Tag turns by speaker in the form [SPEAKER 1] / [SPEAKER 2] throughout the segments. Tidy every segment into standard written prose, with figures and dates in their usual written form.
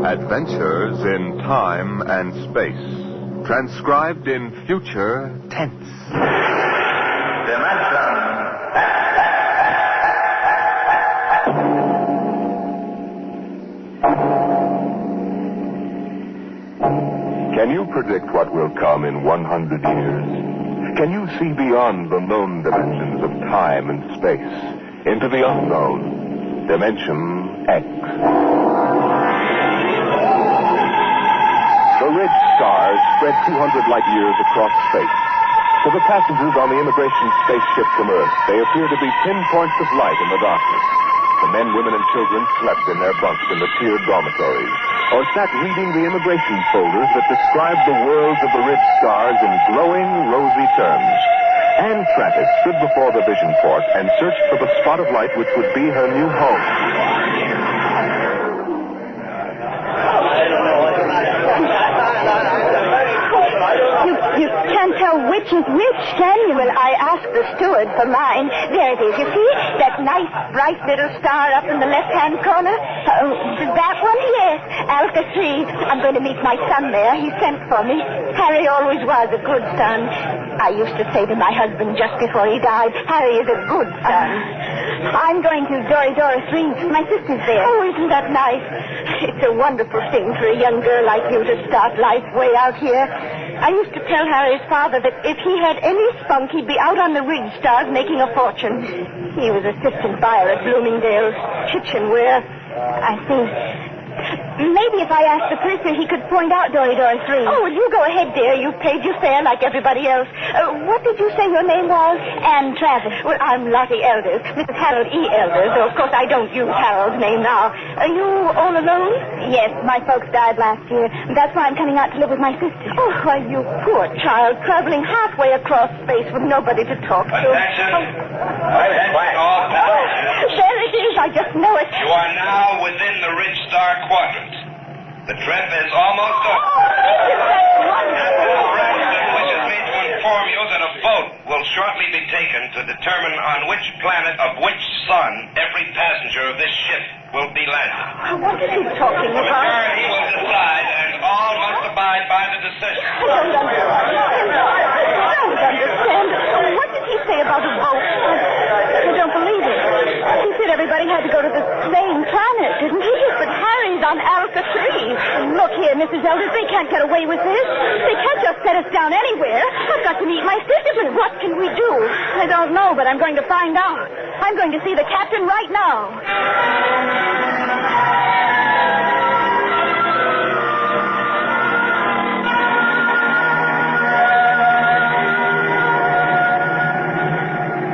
[SPEAKER 1] Adventures in time and space. Transcribed in future tense. Can you predict what will come in 100 years? Can you see beyond the known dimensions of time and space into the unknown, Dimension X? The ridge stars spread 200 light years across space. To the passengers on the immigration spaceship from Earth, they appear to be pinpoints of light in the darkness. The men, women, and children slept in their bunks in the tiered dormitories, or sat reading the immigration folders that described the worlds of the ridge stars in glowing, rosy terms. Anne Travis stood before the vision port and searched for the spot of light which would be her new home.
[SPEAKER 2] You can't tell which is which, can you? Well, I asked the steward for mine. There it is, you see? That nice, bright little star up in the left-hand corner. That one? Yes. Alpha 3. I'm going to meet my son there. He sent for me. Harry always was a good son. I used to say to my husband just before he died, Harry is a good son. I'm going to Dora 3. My sister's there. Oh, isn't that nice? It's a wonderful thing for a young girl like you to start life way out here. I used to tell Harry's father that if he had any spunk, he'd be out on the ridge stars making a fortune. He was assistant buyer at Bloomingdale's kitchenware. I think maybe if I asked the purser, he could point out Dora 3. Oh, well, you go ahead, dear. You've paid your fare like everybody else. What did you say your name was? Anne Travis. Well, I'm Lottie Elders, Mrs. Harold E. Elders. Though, of course, I don't use Harold's name now. Are you all alone? Yes, my folks died last year. That's why I'm coming out to live with my sister. Oh, why, you poor child, traveling halfway across space with nobody to talk to.
[SPEAKER 3] Attention.
[SPEAKER 2] There it is. I just know it.
[SPEAKER 3] You are now within the Ridge Star Quadrant. The trip is almost up. President wishes me to inform you that a vote will shortly be taken to determine on which planet of which sun every passenger of this ship will be landed.
[SPEAKER 2] What is he talking
[SPEAKER 3] The
[SPEAKER 2] about?
[SPEAKER 3] majority will decide, and all must abide by the decision.
[SPEAKER 2] I don't understand. What did he say about a vote? I don't believe it. He said everybody had to go to the same planet, didn't he? But Harry's on Alpha 3. Look here, Mrs. Elders, they can't get away with this. They can't just set us down anywhere. I've got to meet my sister, but what can we do? I don't know, but I'm going to find out. I'm going to see the captain right now.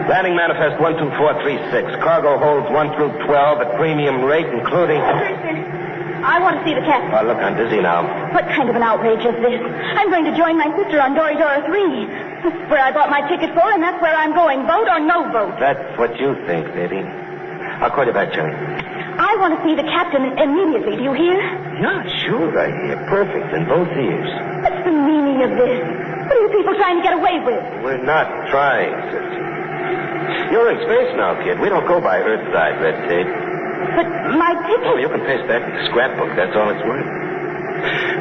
[SPEAKER 4] Landing manifest 12436. Cargo holds 1 through 12 at premium rate, including...
[SPEAKER 2] I want to see the captain.
[SPEAKER 4] Oh, look, I'm busy now.
[SPEAKER 2] What kind of an outrage is this? I'm going to join my sister on Dora 3. That's where I bought my ticket for, and that's where I'm going. Vote or no vote?
[SPEAKER 4] That's what you think, baby. I'll call you back, Johnny.
[SPEAKER 2] I want to see the captain immediately. Do you hear?
[SPEAKER 4] Yeah, sure, I hear. Perfect, in both ears.
[SPEAKER 2] What's the meaning of this? What are you people trying to get away with?
[SPEAKER 4] We're not trying, sister. You're in space now, kid. We don't go by Earthside red tape.
[SPEAKER 2] But my ticket...
[SPEAKER 4] Oh, you can paste back to the scrapbook. That's all it's worth.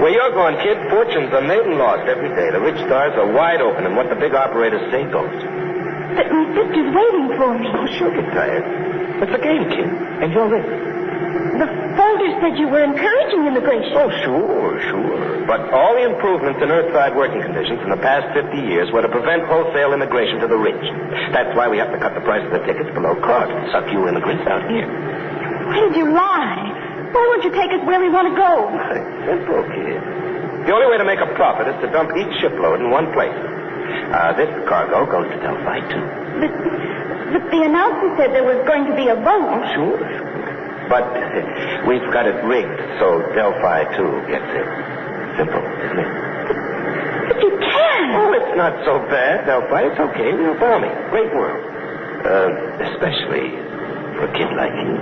[SPEAKER 4] Where you're going, kid, fortunes are made and lost every day. The rich stars are wide open, and what the big operators say goes.
[SPEAKER 2] But my sister's waiting for me.
[SPEAKER 4] Oh, she'll get tired. It's a game, kid, and you're in.
[SPEAKER 2] The folder said you were encouraging immigration.
[SPEAKER 4] Oh, sure. But all the improvements in Earthside working conditions in the past 50 years were to prevent wholesale immigration to the rich. That's why we have to cut the price of the tickets below cost and suck you immigrants out here.
[SPEAKER 2] Why did you lie? Why won't you take us where we want to go?
[SPEAKER 4] It's simple, kid. The only way to make a profit is to dump each shipload in one place. This cargo goes to Delphi, too.
[SPEAKER 2] But the announcer said there was going to be a vote.
[SPEAKER 4] Oh, sure. But we've got it rigged so Delphi, too, gets it. Simple, isn't it?
[SPEAKER 2] But you can't.
[SPEAKER 4] Oh, it's not so bad, Delphi. It's okay. We'll follow me. Great world. Especially for a kid like you.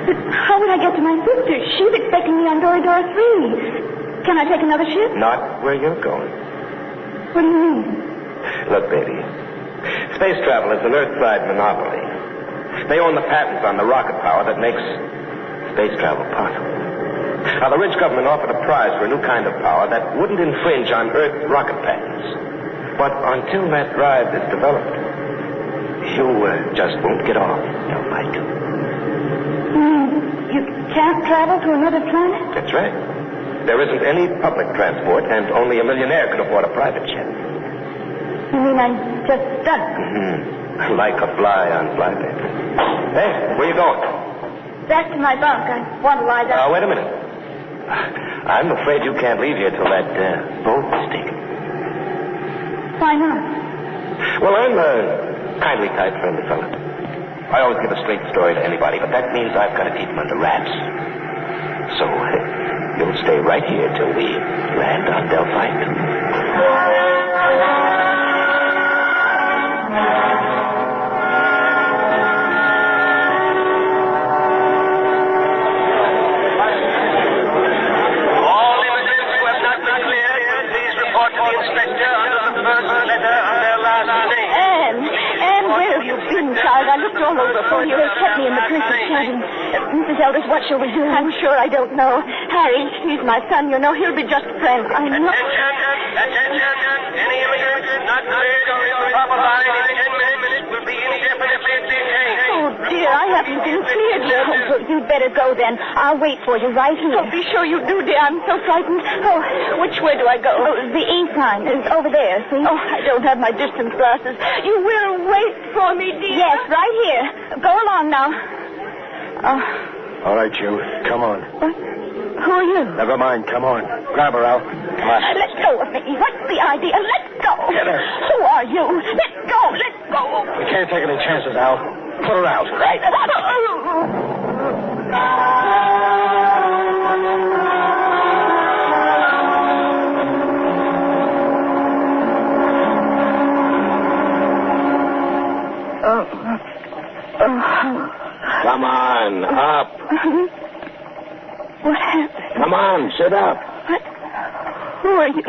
[SPEAKER 2] But how would I get to my sister? She's expecting me on Dora 3. Can I take another ship?
[SPEAKER 4] Not where you're going.
[SPEAKER 2] What do you mean?
[SPEAKER 4] Look, baby. Space travel is an Earthside monopoly. They own the patents on the rocket power that makes space travel possible. Now, the Ridge government offered a prize for a new kind of power that wouldn't infringe on Earth rocket patents. But until that drive is developed, you just won't get off till I do.
[SPEAKER 2] You can't travel to another planet?
[SPEAKER 4] That's right. There isn't any public transport, and only a millionaire can afford a private jet.
[SPEAKER 2] You mean I'm just stuck?
[SPEAKER 4] Like a fly on fly paper. Hey, where you going?
[SPEAKER 2] Back to my bunk. I want to lie down.
[SPEAKER 4] Wait a minute. I'm afraid you can't leave here till that boat is taken.
[SPEAKER 2] Why not?
[SPEAKER 4] Well, I'm a kindly type friendly fella. I always give a straight story to anybody, but that means I've got to keep them under wraps. So, you'll stay right here till we land on Delphite.
[SPEAKER 2] I looked all over for you. They kept me in the prison cabin. Mrs. Elders, what shall we do? I'm sure I don't know. Harry, he's my son, you know. He'll be just a friend. I know.
[SPEAKER 3] Attention. Any immigrants not cleared or proper line in 10 minutes will be indefinitely detained.
[SPEAKER 2] Oh, dear, I haven't been cleared yet. Oh, you'd better go then. I'll wait for you right here. Oh, be sure you do, dear. I'm so frightened. Oh, which way do I go? Oh, the E sign is over there, see? Oh, I don't have my distance glasses. You will wait for me, dear? Yes, right here. Go along now.
[SPEAKER 5] All right, you. Come on.
[SPEAKER 2] What? Who are you?
[SPEAKER 5] Never mind. Come on. Grab her, Al. Come on.
[SPEAKER 2] Let go of me. What's the idea? Let go.
[SPEAKER 5] Get her.
[SPEAKER 2] Who are you? Let go. Let go.
[SPEAKER 5] We can't take any chances, Al. Put her out.
[SPEAKER 2] Right.
[SPEAKER 5] Come on, up.
[SPEAKER 2] What happened?
[SPEAKER 5] Come on, sit up.
[SPEAKER 2] What? Who are you?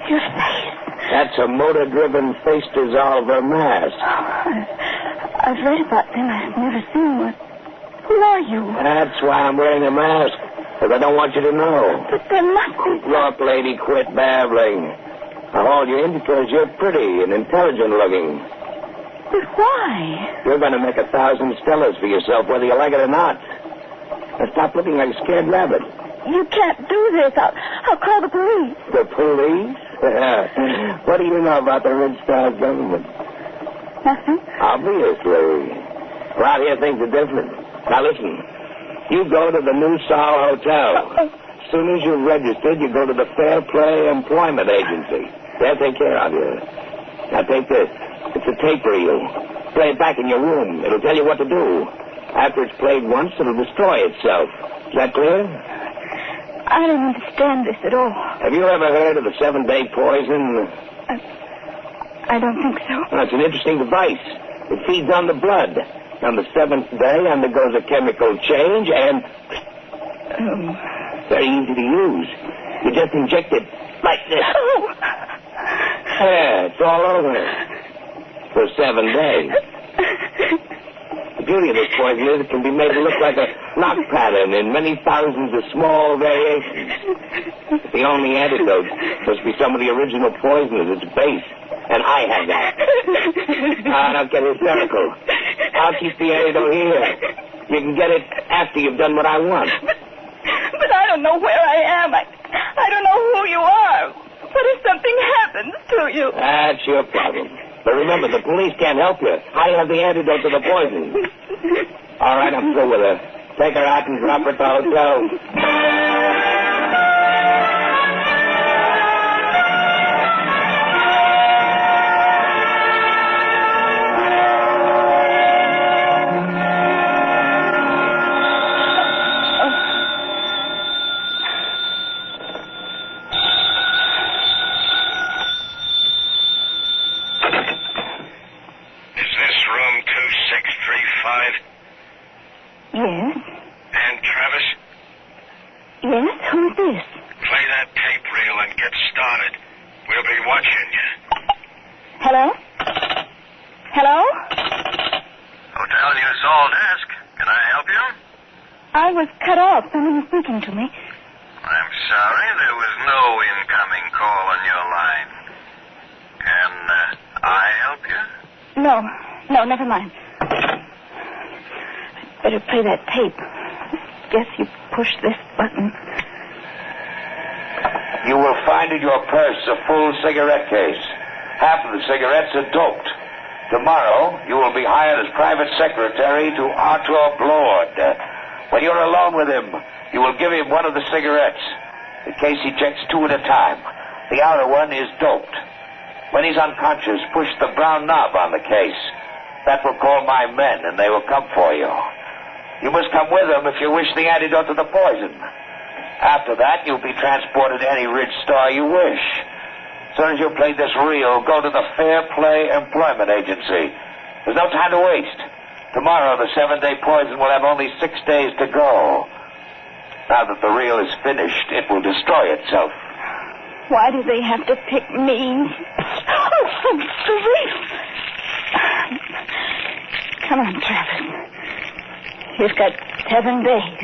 [SPEAKER 2] Your face.
[SPEAKER 5] That's a motor-driven face dissolver mask.
[SPEAKER 2] I've read about them. I've never seen one. Who are you?
[SPEAKER 5] That's why I'm wearing a mask, because I don't want you to know.
[SPEAKER 2] But there must be...
[SPEAKER 5] Look, lady, quit babbling. I hauled you in because you're pretty and intelligent-looking.
[SPEAKER 2] But why?
[SPEAKER 5] You're going to make 1,000 stellars for yourself, whether you like it or not. Now stop looking like a scared rabbit.
[SPEAKER 2] You can't do this. I'll call the police.
[SPEAKER 5] The police? What do you know about the Ridge-style government?
[SPEAKER 2] Nothing.
[SPEAKER 5] Obviously. Well, out here things are different. Now listen. You go to the New Sol Hotel. As soon as you're registered, you go to the Fair Play Employment Agency. They'll take care of you. Now take this. It's a tape reel. Play it back in your room. It'll tell you what to do. After it's played once, it'll destroy itself. Is that clear?
[SPEAKER 2] I don't understand this at all.
[SPEAKER 5] Have you ever heard of the 7-day poison?
[SPEAKER 2] I don't think so.
[SPEAKER 5] Well, it's an interesting device. It feeds on the blood. On the 7th day undergoes a chemical change and... very easy to use. You just inject it like this.
[SPEAKER 2] Oh.
[SPEAKER 5] Yeah, it's all over. For 7 days. The beauty of this poison is it can be made to look like a knock pattern in many thousands of small variations. The only antidote must be some of the original poison at its base. And I have that. Don't get hysterical. I'll keep the antidote here. You can get it after you've done what I want.
[SPEAKER 2] But I don't know where I am. I don't know who you are. What if something happens to you?
[SPEAKER 5] That's your problem. But remember, the police can't help you. I have the antidote to the poison. All right, I'm through with her. Take her out and drop her at the hotel.
[SPEAKER 2] Yes?
[SPEAKER 3] And Travis?
[SPEAKER 2] Yes? Who's this?
[SPEAKER 3] Play that tape reel and get started. We'll be watching you.
[SPEAKER 2] Hello? Hello?
[SPEAKER 3] Hotel New Sol desk. Can I help you?
[SPEAKER 2] I was cut off. Someone was speaking to me.
[SPEAKER 6] I'm sorry, there was no incoming call on your line. Can I help you?
[SPEAKER 2] No, never mind. I'd better play that tape. Guess you push this button.
[SPEAKER 5] You will find in your purse a full cigarette case. Half of the cigarettes are doped. Tomorrow, you will be hired as private secretary to Arthur Blord. When you're alone with him, you will give him one of the cigarettes. The case ejects 2 at a time. The outer one is doped. When he's unconscious, push the brown knob on the case. That will call my men, and they will come for you. You must come with them if you wish the antidote to the poison. After that, you'll be transported to any rich star you wish. As soon as you've played this reel, go to the Fair Play Employment Agency. There's no time to waste. Tomorrow, the 7-day poison will have only 6 days to go. Now that the reel is finished, it will destroy itself.
[SPEAKER 2] Why do they have to pick me? Oh, for real. Come on, Travis. You've got 7 days.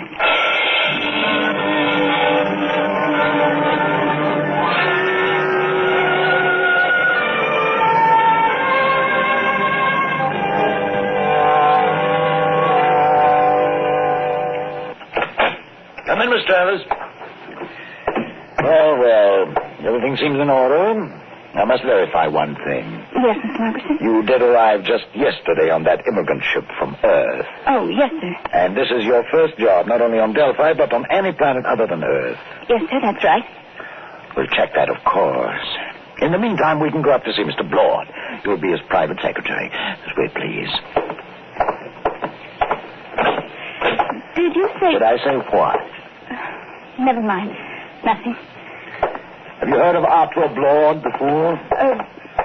[SPEAKER 7] Come in, Miss Travers. Well, everything seems in order. I must verify one thing.
[SPEAKER 2] Yes, Miss Margaret.
[SPEAKER 7] You did arrive just yesterday on that immigrant ship from Earth.
[SPEAKER 2] Oh, yes, sir.
[SPEAKER 7] And this is your first job, not only on Delphi, but on any planet other than Earth.
[SPEAKER 2] Yes, sir, that's right.
[SPEAKER 7] We'll check that, of course. In the meantime, we can go up to see Mr. Blord. You'll be his private secretary. Just wait, please.
[SPEAKER 2] Did you say...
[SPEAKER 7] Did I say what?
[SPEAKER 2] Never mind. Nothing.
[SPEAKER 7] Have you heard of Arthur Blord before?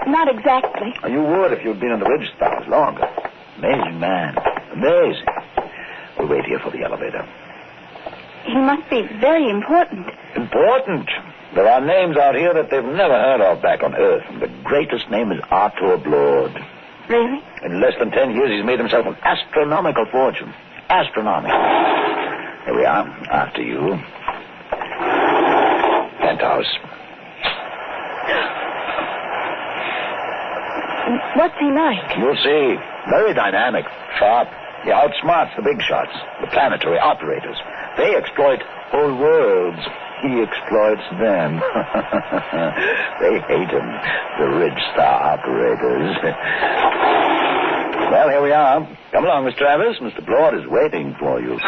[SPEAKER 2] Not exactly.
[SPEAKER 7] Oh, you would if you'd been in the Ridge Stars longer. Amazing man. Amazing. We'll wait here for the elevator.
[SPEAKER 2] He must be very important.
[SPEAKER 7] Important? There are names out here that they've never heard of back on Earth, and the greatest name is Arthur Blord.
[SPEAKER 2] Really?
[SPEAKER 7] In less than 10 years, he's made himself an astronomical fortune. Astronomical. Here we are. After you. Penthouse.
[SPEAKER 2] What's he like?
[SPEAKER 7] You'll see. Very dynamic. Sharp. He outsmarts the big shots, the planetary operators. They exploit whole worlds. He exploits them. They hate him, the Ridge Star operators. Well, here we are. Come along, Miss Travers. Mr. Blord is waiting for you.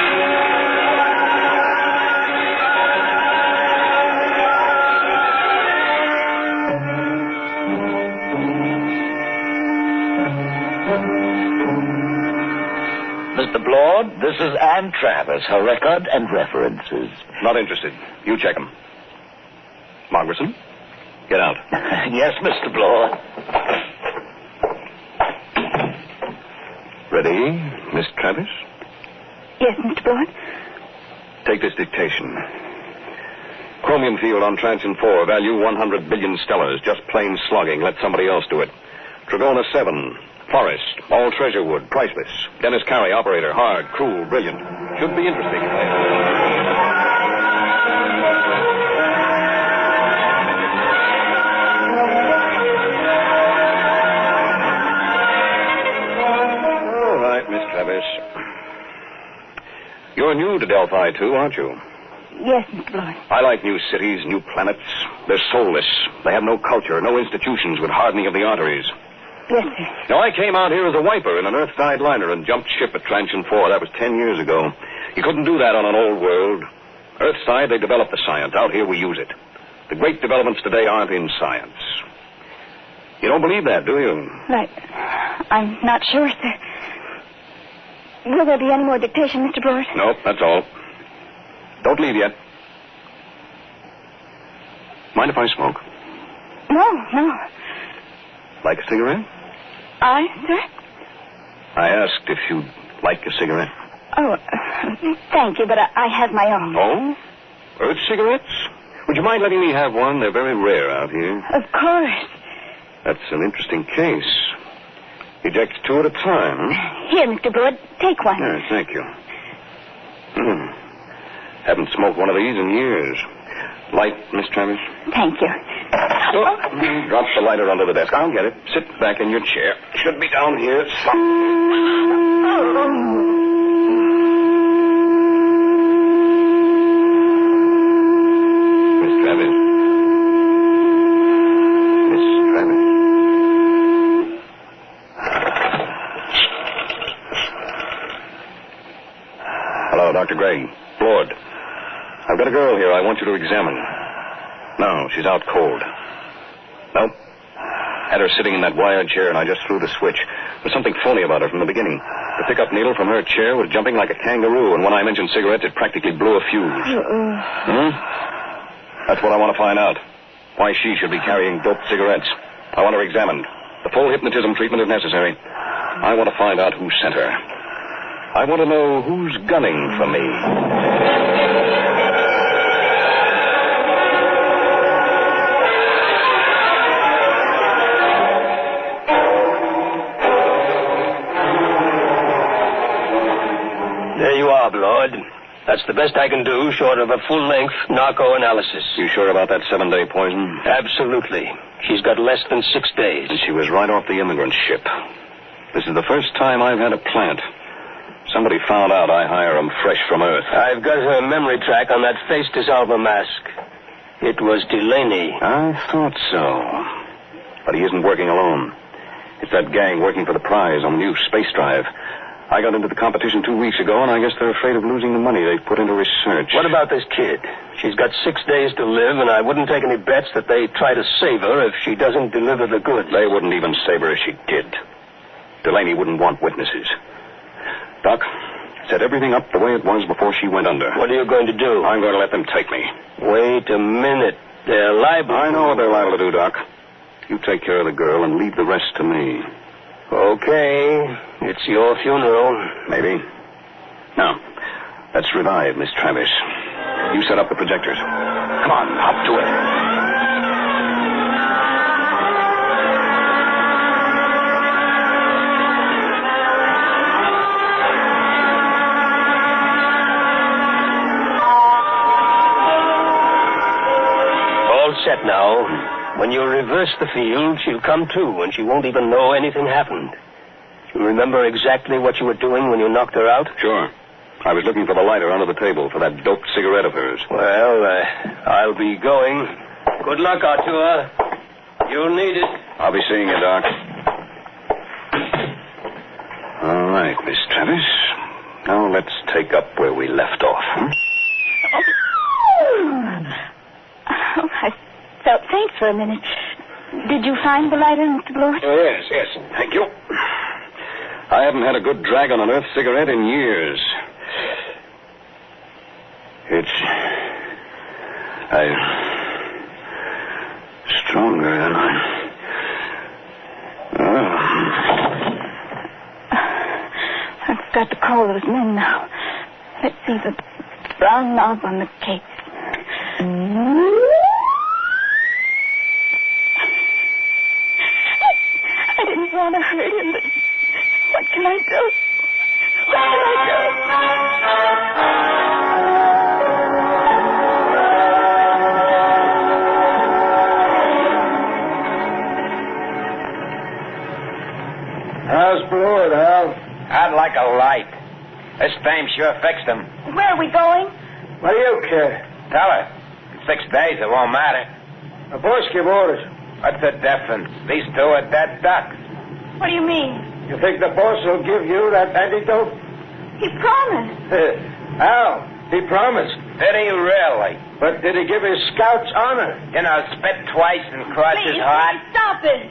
[SPEAKER 7] Mr. Blord, this is Ann Travers, her record and references.
[SPEAKER 8] Not interested. You check them. Margerson, get out.
[SPEAKER 7] Yes, Mr. Blord.
[SPEAKER 8] Ready, Miss Travis?
[SPEAKER 2] Yes, Mr. Blord.
[SPEAKER 8] Take this dictation. Chromium field on Transion 4, value 100 billion stellars. Just plain slugging. Let somebody else do it. Trigona 7, Forest, all treasure wood, priceless. Dennis Carey, operator, hard, cruel, brilliant. Should be interesting. All right, Miss Travis. You're new to Delphi, too, aren't you?
[SPEAKER 2] Yes, Mr. Blord.
[SPEAKER 8] I like new cities, new planets. They're soulless. They have no culture, no institutions with hardening of the arteries.
[SPEAKER 2] Yes, sir.
[SPEAKER 8] Now, I came out here as a wiper in an Earth-side liner and jumped ship at Transion 4. That was 10 years ago. You couldn't do that on an old world. Earthside, they developed the science. Out here, we use it. The great developments today aren't in science. You don't believe that, do you?
[SPEAKER 2] Right. I'm not sure, sir. Will there be any more dictation, Mr. Blord?
[SPEAKER 8] Nope, that's all. Don't leave yet. Mind if I smoke?
[SPEAKER 2] No.
[SPEAKER 8] Like a cigarette?
[SPEAKER 2] Sir?
[SPEAKER 8] I asked if you'd like a cigarette.
[SPEAKER 2] Oh, thank you, but I have my own.
[SPEAKER 8] Oh? Earth cigarettes? Would you mind letting me have one? They're very rare out here.
[SPEAKER 2] Of course.
[SPEAKER 8] That's an interesting case. Ejects 2 at a time.
[SPEAKER 2] Here, Mr. Blord, take one.
[SPEAKER 8] Yeah, thank you. Haven't smoked one of these in years. Light, Miss Travis?
[SPEAKER 2] Thank you.
[SPEAKER 8] Drop the lighter under the desk. I'll get it. Sit back in your chair. Should be down here. Miss Travis. Miss Travis. Hello, Dr. Gray. Lord. I've got a girl here I want you to examine. No, she's out cold. Nope. Had her sitting in that wired chair, and I just threw the switch. There's something phony about her from the beginning. The pickup needle from her chair was jumping like a kangaroo, and when I mentioned cigarettes, it practically blew a fuse. That's what I want to find out. Why she should be carrying doped cigarettes. I want her examined. The full hypnotism treatment if necessary. I want to find out who sent her. I want to know who's gunning for me.
[SPEAKER 9] There you are, Lord. That's the best I can do, short of a full-length narco-analysis.
[SPEAKER 8] You sure about that 7-day poison?
[SPEAKER 9] Absolutely. She's got less than 6 days.
[SPEAKER 8] And she was right off the immigrant ship. This is the first time I've had a plant. Somebody found out I hire 'em fresh from Earth.
[SPEAKER 9] I've got her memory track on that face dissolver mask. It was Delaney.
[SPEAKER 8] I thought so. But he isn't working alone. It's that gang working for the prize on the new space drive. I got into the competition 2 weeks ago, and I guess they're afraid of losing the money they've put into research.
[SPEAKER 9] What about this kid? She's got 6 days to live, and I wouldn't take any bets that they try to save her if she doesn't deliver the goods.
[SPEAKER 8] They wouldn't even save her if she did. Delaney wouldn't want witnesses. Doc, set everything up the way it was before she went under.
[SPEAKER 9] What are you going to do?
[SPEAKER 8] I'm going to let them take me.
[SPEAKER 9] Wait a minute. They're liable.
[SPEAKER 8] I know what they're liable to do, Doc. You take care of the girl and leave the rest to me.
[SPEAKER 9] Okay. It's your funeral.
[SPEAKER 8] Maybe. Now, let's revive Miss Travis. You set up the projectors. Come on, hop to it.
[SPEAKER 9] Set now. When you reverse the field, she'll come to, and she won't even know anything happened. You remember exactly what you were doing when you knocked her out?
[SPEAKER 8] Sure. I was looking for the lighter under the table for that doped cigarette of hers.
[SPEAKER 9] Well, I'll be going. Good luck, Artur. You'll need it.
[SPEAKER 8] I'll be seeing you, Doc. All right, Miss Travis. Now let's take up where we left off.
[SPEAKER 2] Oh, I felt faint for a minute. Did you find the lighter, Mr. Blort?
[SPEAKER 8] Oh, yes. Thank you. I haven't had a good drag on an Earth cigarette in years. It's... stronger than
[SPEAKER 2] I've got to call those men now. Let's see the brown knob on the case. I didn't want to hurt him, but what can I do? What can I
[SPEAKER 10] do? How's Blord, Al?
[SPEAKER 4] I'd like a light. This dame sure fixed him.
[SPEAKER 2] Where are we going?
[SPEAKER 10] What do you care?
[SPEAKER 4] Tell her. In 6 days, it won't matter.
[SPEAKER 10] The boss give orders.
[SPEAKER 4] What's the difference? These two are dead ducks.
[SPEAKER 2] What do you mean?
[SPEAKER 10] You think the boss will give you that antidote?
[SPEAKER 2] He promised.
[SPEAKER 10] Al, he promised.
[SPEAKER 4] Did he really?
[SPEAKER 10] But did he give his scouts honor?
[SPEAKER 4] You know, spit twice and cross his heart.
[SPEAKER 2] Please, stop it.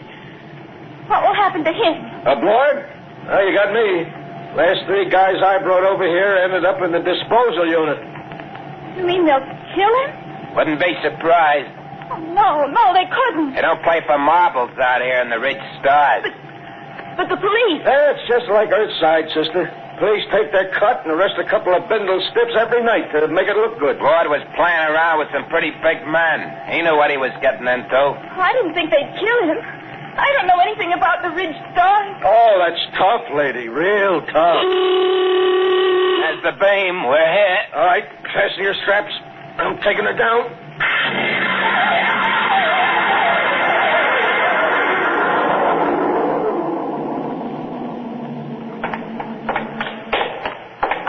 [SPEAKER 2] What will happen to him?
[SPEAKER 10] Blord? Oh, you got me. Last 3 guys I brought over here ended up in the disposal unit.
[SPEAKER 2] You mean they'll kill him?
[SPEAKER 4] Wouldn't be surprised.
[SPEAKER 2] Oh, no, they couldn't.
[SPEAKER 4] They don't play for marbles out here in the rich stars.
[SPEAKER 2] But the police...
[SPEAKER 10] It's just like Earthside, sister. Police take their cut and arrest a couple of bindle stiffs every night to make it look good.
[SPEAKER 4] Lord was playing around with some pretty big men. He knew what he was getting into.
[SPEAKER 2] I didn't think they'd kill him. I don't know anything about the Ridge Stars.
[SPEAKER 10] Oh, that's tough, lady. Real tough.
[SPEAKER 9] That's the beam. We're here.
[SPEAKER 10] All right, fasten your straps. I'm taking her down.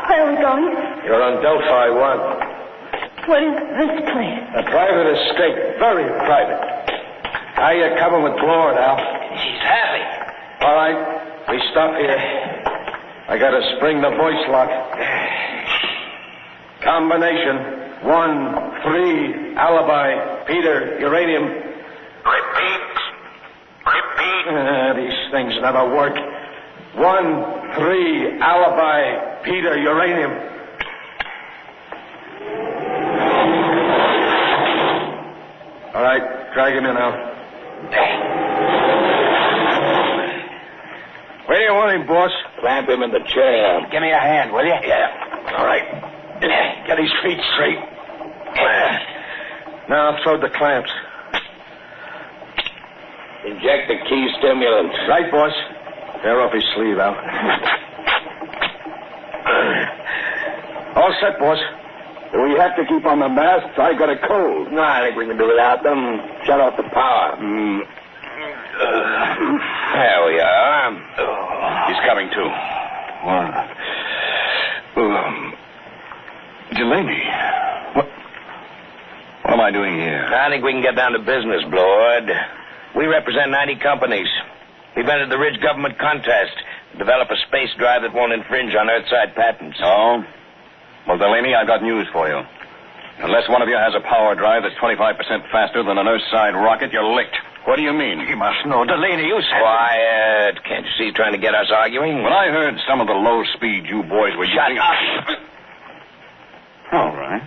[SPEAKER 2] Where are we going?
[SPEAKER 10] You're on Delphi 1.
[SPEAKER 2] What is this place?
[SPEAKER 10] A private estate. Very private. How you coming with Lord, Al?
[SPEAKER 9] She's happy.
[SPEAKER 10] All right, we stop here. I gotta spring the voice lock. Combination 1-3 alibi. Peter, uranium.
[SPEAKER 6] Repeat.
[SPEAKER 10] These things never work. 1-3 alibi. Peter, uranium. All right, drag him in now. Where do you want him, boss?
[SPEAKER 5] Clamp him in the chair.
[SPEAKER 9] Give me a hand, will you?
[SPEAKER 10] Yeah. All right. Get his feet straight. Now throw the clamps.
[SPEAKER 5] Inject the key stimulant.
[SPEAKER 10] Right, boss. Tear off his sleeve, Al. All set, boss.
[SPEAKER 7] Do we have to keep on the masts? I got a cold.
[SPEAKER 5] No, I think we can do without them. Shut off the power.
[SPEAKER 9] There we are.
[SPEAKER 8] He's coming to. Delaney. What am I doing here?
[SPEAKER 9] I think we can get down to business, Lord. We represent 90 companies. We've entered the Ridge government contest to develop a space drive that won't infringe on Earthside patents.
[SPEAKER 8] Oh? Well, Delaney, I've got news for you. Unless one of you has a power drive that's 25% faster than an Earthside rocket, you're licked. What do you mean?
[SPEAKER 10] You must know, Delaney, you said...
[SPEAKER 9] Quiet. Can't you see he's trying to get us arguing?
[SPEAKER 8] When I heard some of the low speed you boys were
[SPEAKER 9] Shut
[SPEAKER 8] using...
[SPEAKER 9] up.
[SPEAKER 8] All right.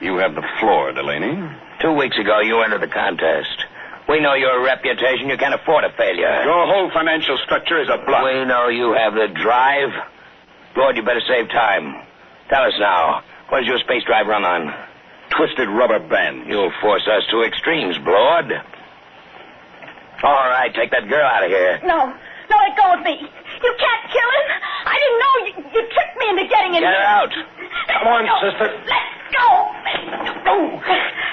[SPEAKER 8] You have the floor, Delaney.
[SPEAKER 9] 2 weeks ago, you entered the contest. We know your reputation. You can't afford a failure.
[SPEAKER 8] Your whole financial structure is a bluff.
[SPEAKER 9] We know you have the drive. Lord, you better save time. Tell us now. What does your space drive run on?
[SPEAKER 8] Twisted rubber band.
[SPEAKER 9] You'll force us to extremes, Lord. All right, take that girl out of here.
[SPEAKER 2] No, let go of me. You can't kill him. I didn't know you tricked me into getting in
[SPEAKER 9] Get
[SPEAKER 2] here.
[SPEAKER 9] her out.
[SPEAKER 10] Come on, sister.
[SPEAKER 2] Let go.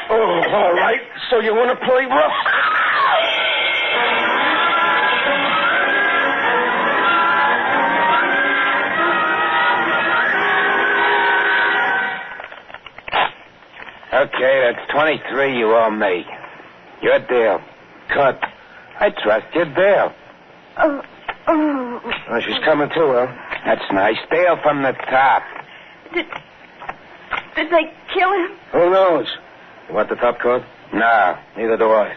[SPEAKER 10] Oh, all right. So you want to play rough?
[SPEAKER 9] Okay, that's 23 you owe me. Your deal.
[SPEAKER 10] Cut.
[SPEAKER 9] I trust your deal.
[SPEAKER 2] Oh.
[SPEAKER 10] Oh, she's coming too, Al.
[SPEAKER 9] That's nice. Deal from the top.
[SPEAKER 2] Did they kill him?
[SPEAKER 10] Who knows? You want the top card?
[SPEAKER 9] No.
[SPEAKER 10] Neither do I.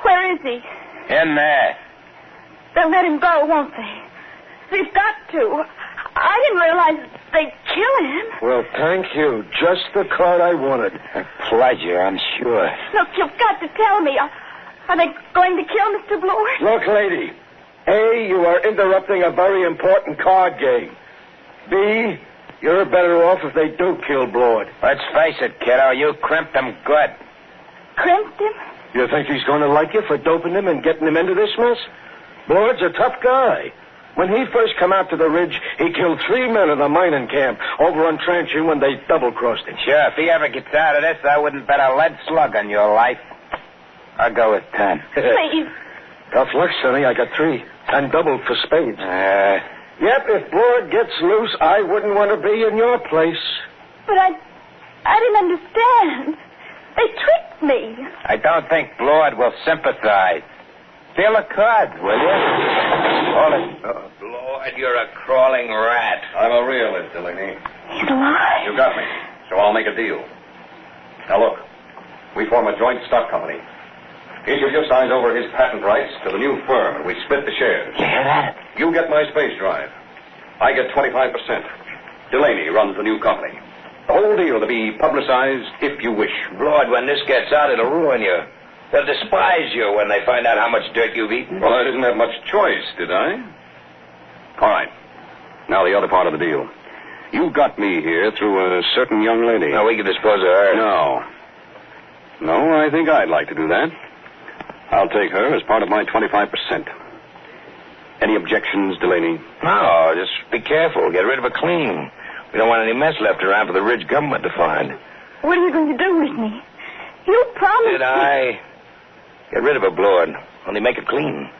[SPEAKER 2] Where is he?
[SPEAKER 9] In there.
[SPEAKER 2] They'll let him go, won't they? They've got to. I didn't realize they'd kill him.
[SPEAKER 10] Well, thank you. Just the card I wanted.
[SPEAKER 9] A pleasure, I'm sure.
[SPEAKER 2] Look, you've got to tell me. Are they going to kill Mr. Blore?
[SPEAKER 10] Look, lady. A, you are interrupting a very important card game. B, you're better off if they do kill Blord.
[SPEAKER 9] Let's face it, kiddo. You crimped him good.
[SPEAKER 2] Crimped him?
[SPEAKER 10] You think he's going to like you for doping him and getting him into this mess? Blord's a tough guy. When he first come out to the ridge, he killed 3 men in the mining camp over on Transition when they double-crossed him.
[SPEAKER 9] Sure, if he ever gets out of this, I wouldn't bet a lead slug on your life. I'll go with 10.
[SPEAKER 2] Please.
[SPEAKER 10] Tough luck, Sonny. I got 3. And doubled for spades. Yep, if Blord gets loose, I wouldn't want to be in your place.
[SPEAKER 2] But I didn't understand. They tricked me.
[SPEAKER 9] I don't think Blord will sympathize. Deal a card, will you? Hold it. Blord, you're a crawling rat.
[SPEAKER 8] I'm a realist, Delaney.
[SPEAKER 2] He's alive.
[SPEAKER 8] You got me, so I'll make a deal. Now look, we form a joint stock company. Each of you signs over his patent rights to the new firm, and we split the shares.
[SPEAKER 9] You hear that?
[SPEAKER 8] You get my space drive. I get 25%. Delaney runs the new company. The whole deal to be publicized if you wish.
[SPEAKER 9] Lord, when this gets out, it'll ruin you. They'll despise you when they find out how much dirt you've eaten.
[SPEAKER 8] Well, I didn't have much choice, did I? All right. Now the other part of the deal. You got me here through a certain young lady.
[SPEAKER 9] Now, we can dispose of her.
[SPEAKER 8] No, I think I'd like to do that. I'll take her as part of my 25%. Any objections, Delaney?
[SPEAKER 5] No, just be careful. Get rid of it clean. We don't want any mess left around for the Ridge government to find.
[SPEAKER 2] What are you going to do with me? You promised
[SPEAKER 5] Did I? Get rid of it, Blord. Only make it clean.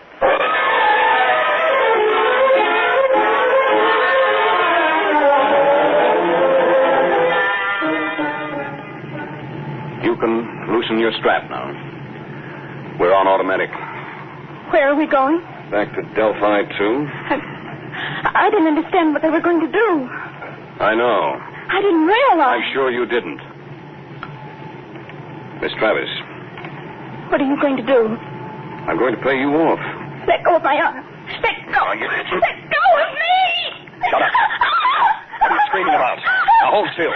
[SPEAKER 8] You can loosen your strap now. We're on automatic.
[SPEAKER 2] Where are we going?
[SPEAKER 8] Back to Delphi 2.
[SPEAKER 2] I didn't understand what they were going to do.
[SPEAKER 8] I know.
[SPEAKER 2] I didn't realize.
[SPEAKER 8] I'm sure you didn't. Miss Travis.
[SPEAKER 2] What are you going to do?
[SPEAKER 8] I'm going to pay you off.
[SPEAKER 2] Let go of my arm. Let go. Let go of me.
[SPEAKER 8] Shut up. What are you screaming about? Now hold still.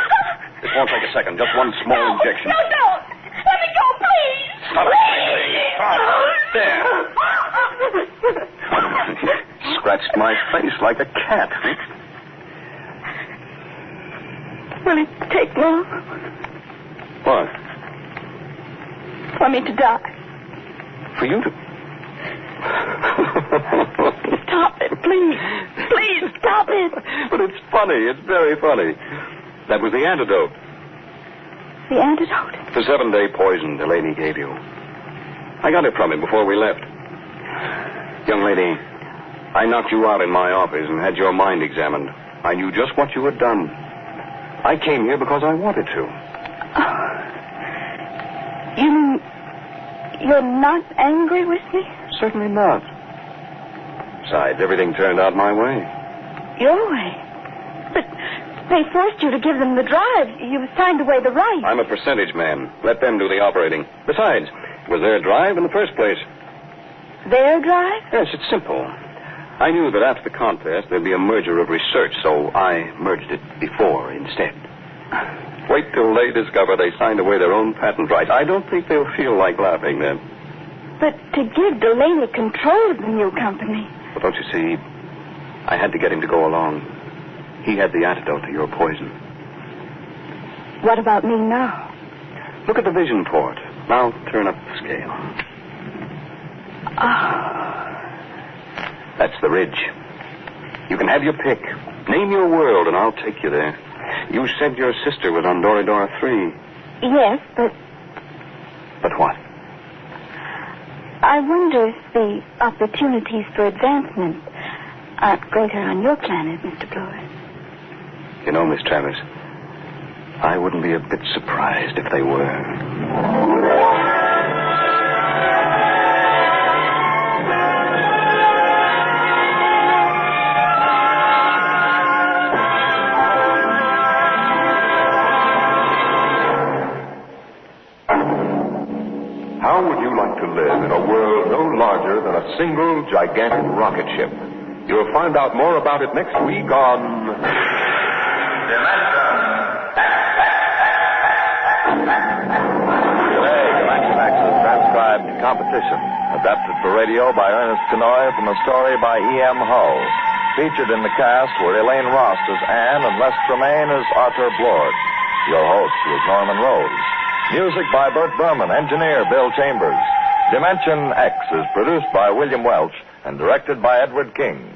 [SPEAKER 8] This won't take a second. Just one small injection.
[SPEAKER 2] No, don't. Let me go, please.
[SPEAKER 8] Stop it. There. Scratched my face like a cat.
[SPEAKER 2] Will it take long
[SPEAKER 8] What?
[SPEAKER 2] for me to die?
[SPEAKER 8] For you to...
[SPEAKER 2] Stop it, please. Please, stop it.
[SPEAKER 8] But it's funny. It's very funny. That was the antidote.
[SPEAKER 2] The antidote?
[SPEAKER 8] The 7-day poison Delaney gave you. I got it from him before we left. Young lady, I knocked you out in my office and had your mind examined. I knew just what you had done. I came here because I wanted to.
[SPEAKER 2] You mean you're not angry with me?
[SPEAKER 8] Certainly not. Besides, everything turned out my way.
[SPEAKER 2] Your way? But they forced you to give them the drive. You signed away the right.
[SPEAKER 8] I'm a percentage man. Let them do the operating. Besides, it was their drive in the first place.
[SPEAKER 2] Their drive?
[SPEAKER 8] Yes, it's simple. I knew that after the contest there'd be a merger of research, so I merged it before instead. Wait till they discover they signed away their own patent rights. I don't think they'll feel like laughing then.
[SPEAKER 2] But to give Delaney control of the new company.
[SPEAKER 8] But don't you see, I had to get him to go along. He had the antidote to your poison.
[SPEAKER 2] What about me now?
[SPEAKER 8] Look at the vision port. Now turn up the scale. That's the Ridge. You can have your pick. Name your world, and I'll take you there. You said your sister was on Doridora 3.
[SPEAKER 2] Yes, but...
[SPEAKER 8] But what?
[SPEAKER 2] I wonder if the opportunities for advancement aren't greater on your planet, Mr. Blord.
[SPEAKER 8] You know, Miss Travis, I wouldn't be a bit surprised if they were.
[SPEAKER 1] How would you like to live in a world no larger than a single gigantic rocket ship? You'll find out more about it next week on...
[SPEAKER 11] Today, Galactimax's transcribed Competition, adapted for radio by Ernest Kenoy from a story by E.M. Hull. Featured in the cast were Elaine Rost as Anne and Les Tremaine as Arthur Blord. Your host was Norman Rose. Music by Burt Berman, engineer Bill Chambers. Dimension X is produced by William Welch and directed by Edward King.